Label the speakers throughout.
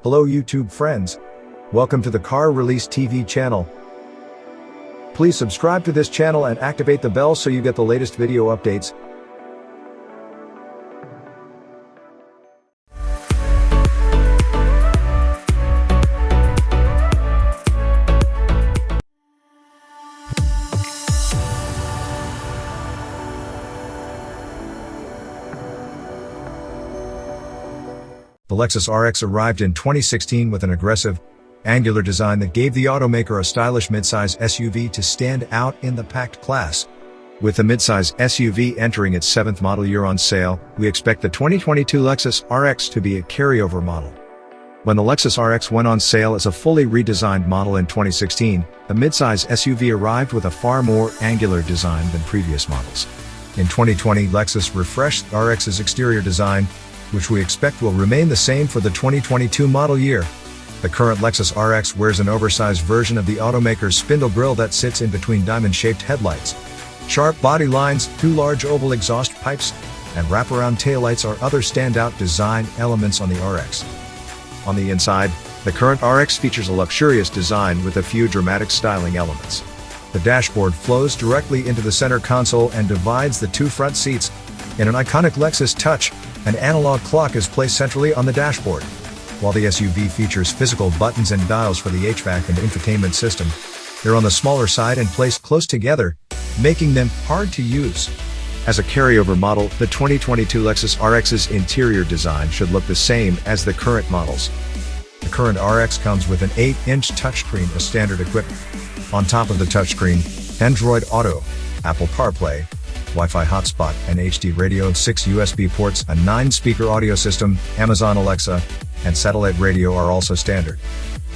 Speaker 1: Hello YouTube friends. Welcome to the Car Release TV channel. Please subscribe to this channel and activate the bell so you get the latest video updates. The Lexus RX arrived in 2016 with an aggressive, angular design that gave the automaker a stylish midsize SUV to stand out in the packed class. With the midsize SUV entering its 7th model year on sale, we expect the 2022 Lexus RX to be a carryover model. When the Lexus RX went on sale as a fully redesigned model in 2016, the midsize SUV arrived with a far more angular design than previous models. In 2020, Lexus refreshed the RX's exterior design, which we expect will remain the same for the 2022 model year. The current Lexus RX wears an oversized version of the automaker's spindle grille that sits in between diamond-shaped headlights. Sharp body lines, 2 large oval exhaust pipes, and wraparound taillights are other standout design elements on the RX. On the inside, the current RX features a luxurious design with a few dramatic styling elements. The dashboard flows directly into the center console and divides the 2 front seats. In an iconic Lexus touch, an analog clock is placed centrally on the dashboard. While the SUV features physical buttons and dials for the HVAC and infotainment system, they're on the smaller side and placed close together, making them hard to use. As a carryover model, the 2022 Lexus RX's interior design should look the same as the current models. The current RX comes with an 8-inch touchscreen as standard equipment. On top of the touchscreen, Android Auto, Apple CarPlay, Wi-Fi hotspot and HD radio, 6 USB ports, a 9-speaker audio system, Amazon Alexa, and satellite radio are also standard.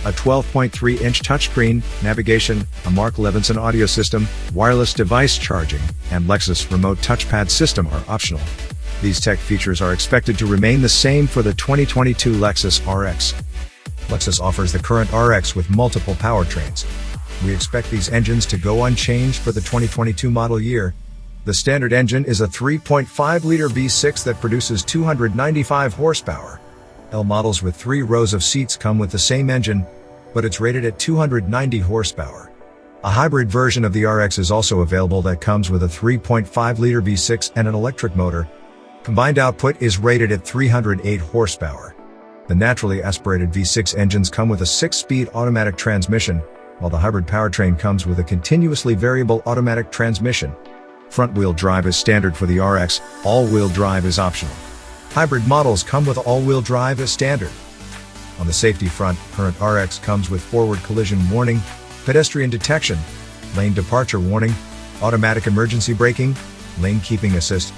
Speaker 1: A 12.3-inch touchscreen, navigation, a Mark Levinson audio system, wireless device charging, and Lexus remote touchpad system are optional. These tech features are expected to remain the same for the 2022 Lexus RX. Lexus offers the current RX with multiple powertrains. We expect these engines to go unchanged for the 2022 model year. The standard engine is a 3.5-liter V6 that produces 295 horsepower. L models with 3 rows of seats come with the same engine, but it's rated at 290 horsepower. A hybrid version of the RX is also available that comes with a 3.5-liter V6 and an electric motor. Combined output is rated at 308 horsepower. The naturally aspirated V6 engines come with a 6-speed automatic transmission, while the hybrid powertrain comes with a continuously variable automatic transmission. Front-wheel drive is standard for the RX, all-wheel drive is optional. Hybrid models come with all-wheel drive as standard. On the safety front, current RX comes with forward collision warning, pedestrian detection, lane departure warning, automatic emergency braking, lane keeping assist,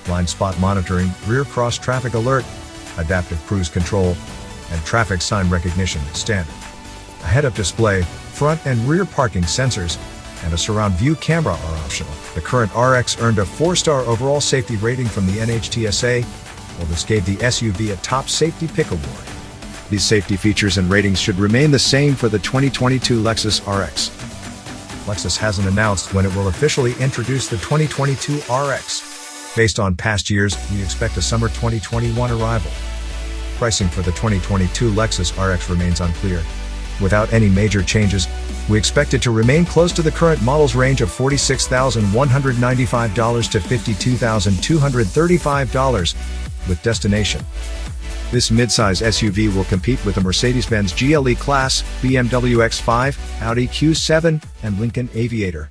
Speaker 1: blind spot monitoring, rear cross traffic alert, adaptive cruise control, and traffic sign recognition is standard. A head-up display, front and rear parking sensors, and a surround view camera are optional. The current RX earned a 4-star overall safety rating from the NHTSA, while this gave the SUV a Top Safety Pick Award. These safety features and ratings should remain the same for the 2022 Lexus RX. Lexus hasn't announced when it will officially introduce the 2022 RX. Based on past years, we expect a summer 2021 arrival. Pricing for the 2022 Lexus RX remains unclear. Without any major changes, we expect it to remain close to the current model's range of $46,195 to $52,235, with destination. This midsize SUV will compete with the Mercedes-Benz GLE Class, BMW X5, Audi Q7, and Lincoln Aviator.